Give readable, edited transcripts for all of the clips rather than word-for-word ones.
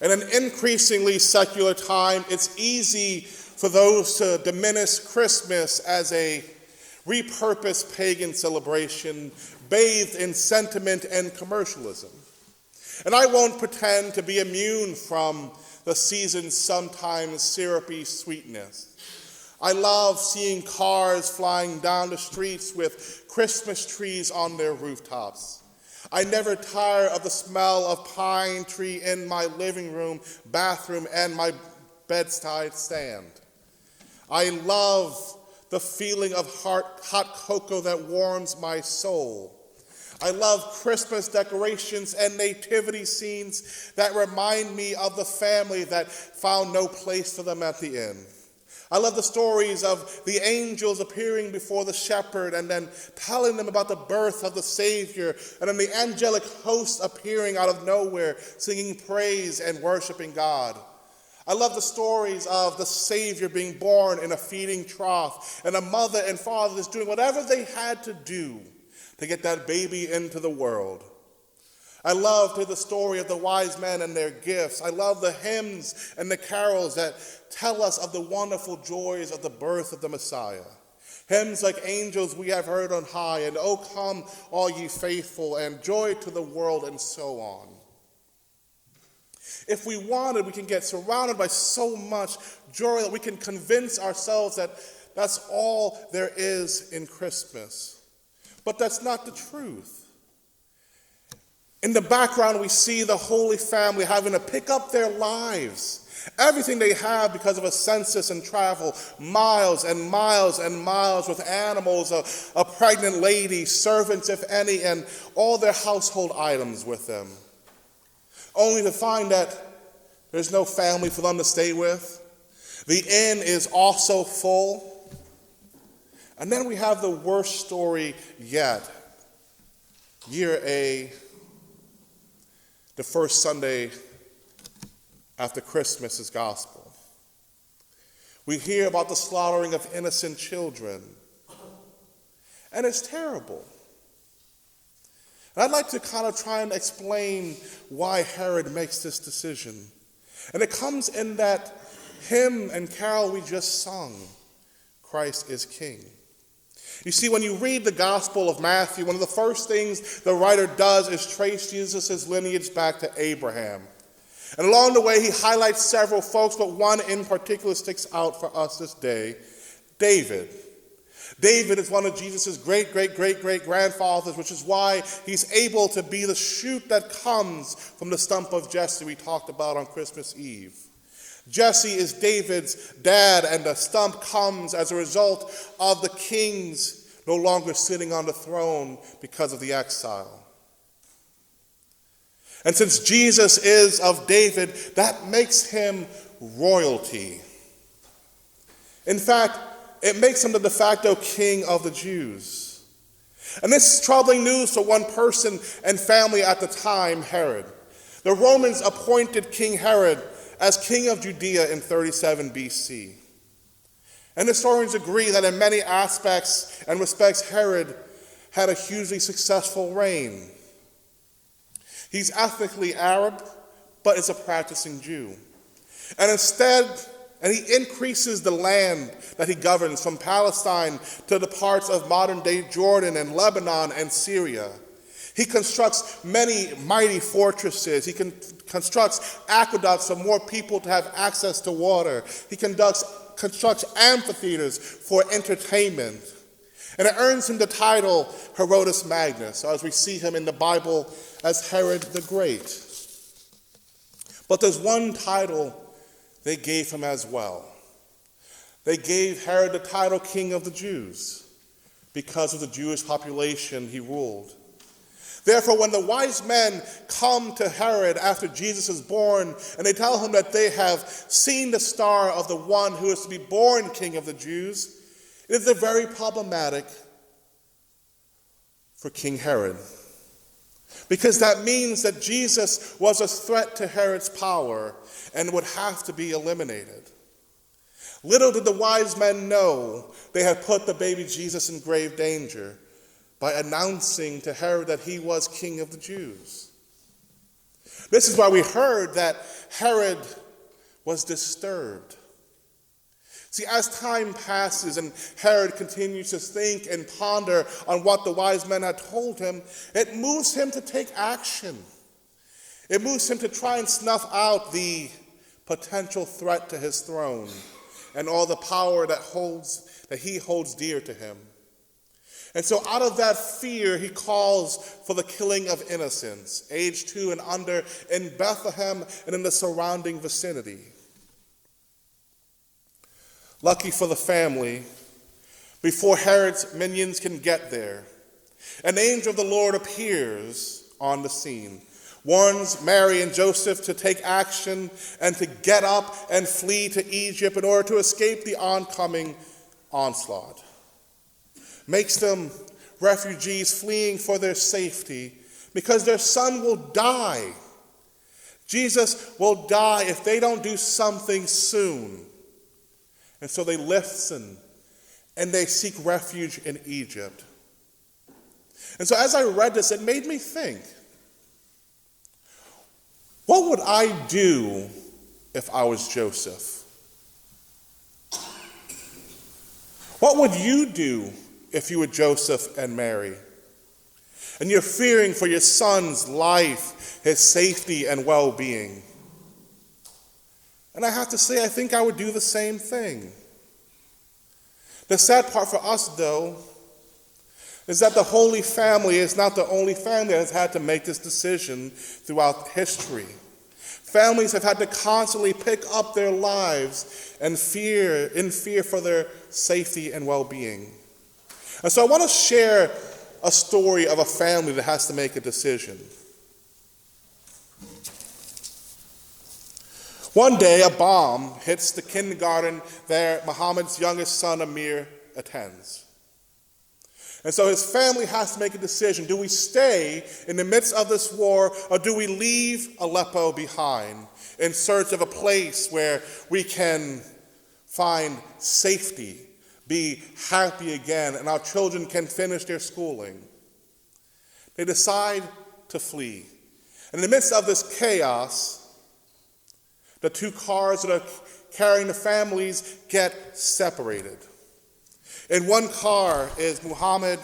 In an increasingly secular time, it's easy for those to diminish Christmas as a repurposed pagan celebration bathed in sentiment and commercialism. And I won't pretend to be immune from the season's sometimes syrupy sweetness. I love seeing cars flying down the streets with Christmas trees on their rooftops. I never tire of the smell of pine tree in my living room, bathroom, and my bedside stand. I love the feeling of hot cocoa that warms my soul. I love Christmas decorations and nativity scenes that remind me of the family that found no place for them at the inn. I love the stories of the angels appearing before the shepherd and then telling them about the birth of the Savior, and then the angelic host appearing out of nowhere, singing praise and worshiping God. I love the stories of the Savior being born in a feeding trough, and a mother and father just doing whatever they had to do to get that baby into the world. I love the story of the wise men and their gifts. I love the hymns and the carols that tell us of the wonderful joys of the birth of the Messiah. Hymns like Angels We Have Heard on High, and O Come All Ye Faithful, and Joy to the World, and so on. If we wanted, we can get surrounded by so much joy that we can convince ourselves that that's all there is in Christmas. But that's not the truth. In the background, we see the Holy Family having to pick up their lives, everything they have because of a census and travel, miles and miles and miles with animals, a pregnant lady, servants if any, and all their household items with them, only to find that there's no family for them to stay with. The inn is also full. And then we have the worst story yet. Year A, the first Sunday after Christmas' gospel. We hear about the slaughtering of innocent children. And it's terrible. And I'd like to kind of try and explain why Herod makes this decision. And it comes in that hymn and carol we just sung, Christ is King. You see, when you read the Gospel of Matthew, one of the first things the writer does is trace Jesus' lineage back to Abraham. And along the way, he highlights several folks, but one in particular sticks out for us this day, David. David is one of Jesus' great-great-great-great-grandfathers, which is why he's able to be the shoot that comes from the stump of Jesse we talked about on Christmas Eve. Jesse is David's dad, and the stump comes as a result of the kings no longer sitting on the throne because of the exile. And since Jesus is of David, that makes him royalty. In fact, it makes him the de facto king of the Jews. And this is troubling news for one person and family at the time, Herod. The Romans appointed King Herod as king of Judea in 37 BC. And historians agree that in many aspects and respects, Herod had a hugely successful reign. He's ethnically Arab, but is a practicing Jew. And he increases the land that he governs from Palestine to the parts of modern-day Jordan and Lebanon and Syria. He constructs many mighty fortresses. He constructs aqueducts for more people to have access to water. He constructs amphitheaters for entertainment. And it earns him the title Herodes Magnus, as we see him in the Bible as Herod the Great. But there's one title they gave him as well. They gave Herod the title King of the Jews because of the Jewish population he ruled. Therefore, when the wise men come to Herod after Jesus is born, and they tell him that they have seen the star of the one who is to be born King of the Jews, it is very problematic for King Herod. Because that means that Jesus was a threat to Herod's power and would have to be eliminated. Little did the wise men know they had put the baby Jesus in grave danger by announcing to Herod that he was king of the Jews. This is why we heard that Herod was disturbed. See, as time passes and Herod continues to think and ponder on what the wise men had told him, it moves him to take action. It moves him to try and snuff out the potential threat to his throne and all the power that he holds dear to him. And so out of that fear, he calls for the killing of innocents, age 2 and under, in Bethlehem and in the surrounding vicinity. Lucky for the family, before Herod's minions can get there, an angel of the Lord appears on the scene, warns Mary and Joseph to take action and to get up and flee to Egypt in order to escape the oncoming onslaught. Makes them refugees fleeing for their safety because their son will die. Jesus will die if they don't do something soon. And so they listen and they seek refuge in Egypt. And so as I read this, it made me think, what would I do if I was Joseph? What would you do if you were Joseph and Mary? And you're fearing for your son's life, his safety and well-being. And I have to say, I think I would do the same thing. The sad part for us, though, is that the Holy Family is not the only family that has had to make this decision throughout history. Families have had to constantly pick up their lives in fear for their safety and well-being. And so I want to share a story of a family that has to make a decision. One day, a bomb hits the kindergarten that Muhammad's youngest son, Amir, attends. And so his family has to make a decision. Do we stay in the midst of this war, or do we leave Aleppo behind in search of a place where we can find safety, be happy again, and our children can finish their schooling? They decide to flee. And in the midst of this chaos, the two cars that are carrying the families get separated. In one car is Muhammad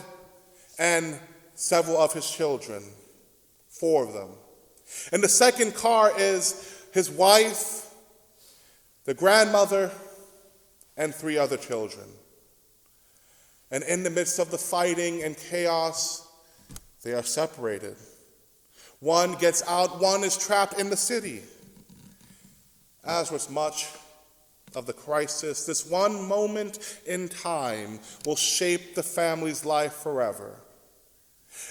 and several of his children, 4 of them. In the second car is his wife, the grandmother, and 3 other children. And in the midst of the fighting and chaos, they are separated. One gets out, one is trapped in the city. As was much of the crisis, this one moment in time will shape the family's life forever.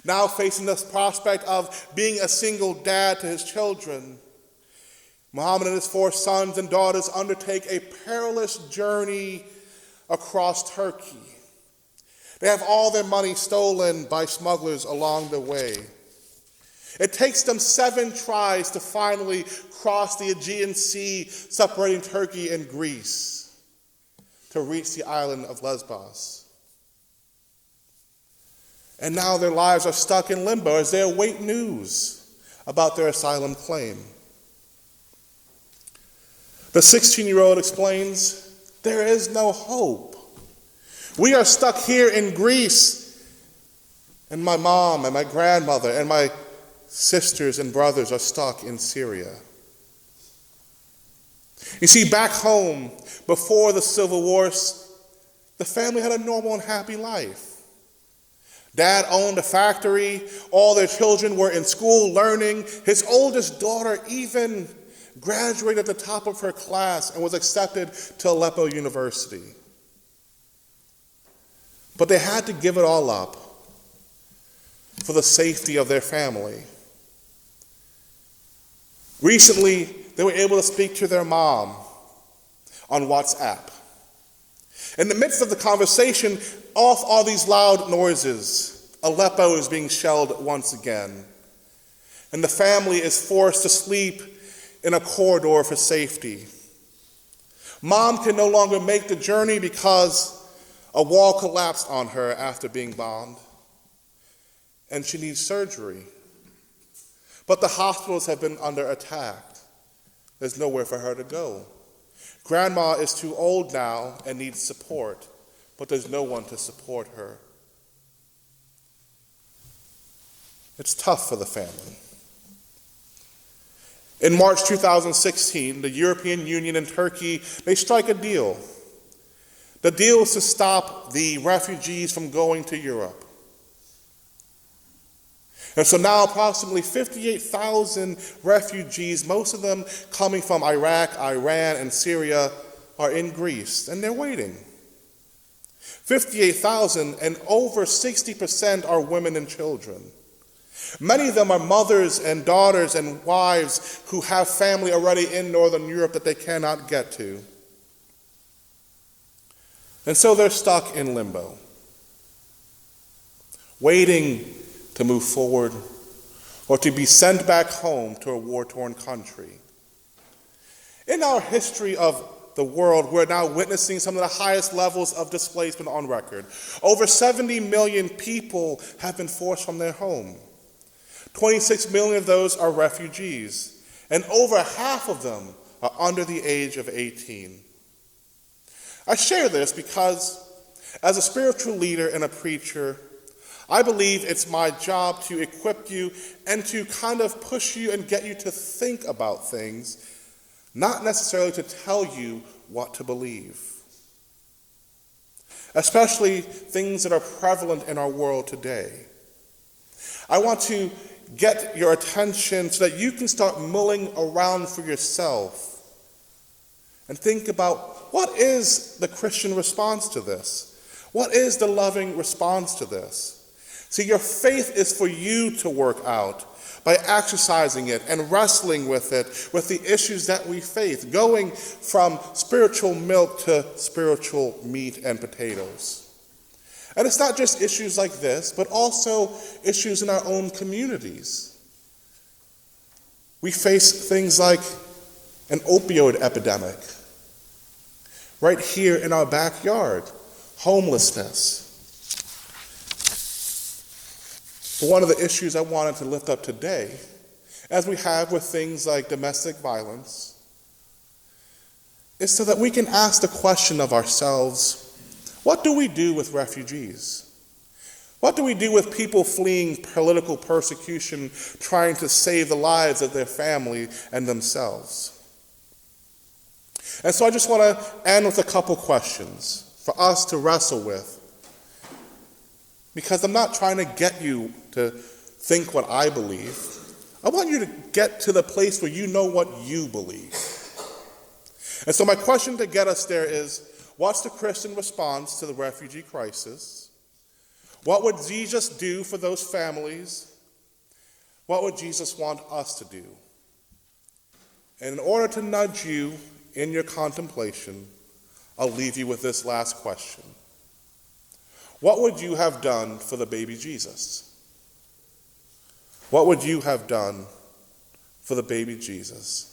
Now facing this prospect of being a single dad to his children, Muhammad and his 4 sons and daughters undertake a perilous journey across Turkey. They have all their money stolen by smugglers along the way. It takes them 7 tries to finally cross the Aegean Sea, separating Turkey and Greece, to reach the island of Lesbos. And now their lives are stuck in limbo as they await news about their asylum claim. The 16-year-old explains, there is no hope. We are stuck here in Greece, and my mom and my grandmother and my sisters and brothers are stuck in Syria. You see, back home, before the Civil War, the family had a normal and happy life. Dad owned a factory. All their children were in school learning. His oldest daughter even graduated at the top of her class and was accepted to Aleppo University. But they had to give it all up for the safety of their family. Recently, they were able to speak to their mom on WhatsApp. In the midst of the conversation, off all these loud noises, Aleppo is being shelled once again. And the family is forced to sleep in a corridor for safety. Mom can no longer make the journey because a wall collapsed on her after being bombed, and she needs surgery. But the hospitals have been under attack. There's nowhere for her to go. Grandma is too old now and needs support, but there's no one to support her. It's tough for the family. In March 2016, the European Union and Turkey, they strike a deal. The deal is to stop the refugees from going to Europe. And so now approximately 58,000 refugees, most of them coming from Iraq, Iran, and Syria, are in Greece, and they're waiting. 58,000, and over 60% are women and children. Many of them are mothers and daughters and wives who have family already in Northern Europe that they cannot get to. And so they're stuck in limbo, waiting to move forward or to be sent back home to a war-torn country. In our history of the world, we're now witnessing some of the highest levels of displacement on record. Over 70 million people have been forced from their home. 26 million of those are refugees, and over half of them are under the age of 18. I share this because, as a spiritual leader and a preacher, I believe it's my job to equip you and to kind of push you and get you to think about things, not necessarily to tell you what to believe. Especially things that are prevalent in our world today. I want to get your attention so that you can start mulling around for yourself and think about, what is the Christian response to this? What is the loving response to this? See, your faith is for you to work out by exercising it and wrestling with it, with the issues that we face, going from spiritual milk to spiritual meat and potatoes. And it's not just issues like this, but also issues in our own communities. We face things like an opioid epidemic right here in our backyard, homelessness. But one of the issues I wanted to lift up today, as we have with things like domestic violence, is so that we can ask the question of ourselves, what do we do with refugees? What do we do with people fleeing political persecution, trying to save the lives of their family and themselves? And so I just want to end with a couple questions for us to wrestle with, because I'm not trying to get you to think what I believe. I want you to get to the place where you know what you believe. And so my question to get us there is, what's the Christian response to the refugee crisis? What would Jesus do for those families? What would Jesus want us to do? And in order to nudge you in your contemplation, I'll leave you with this last question. What would you have done for the baby Jesus? What would you have done for the baby Jesus?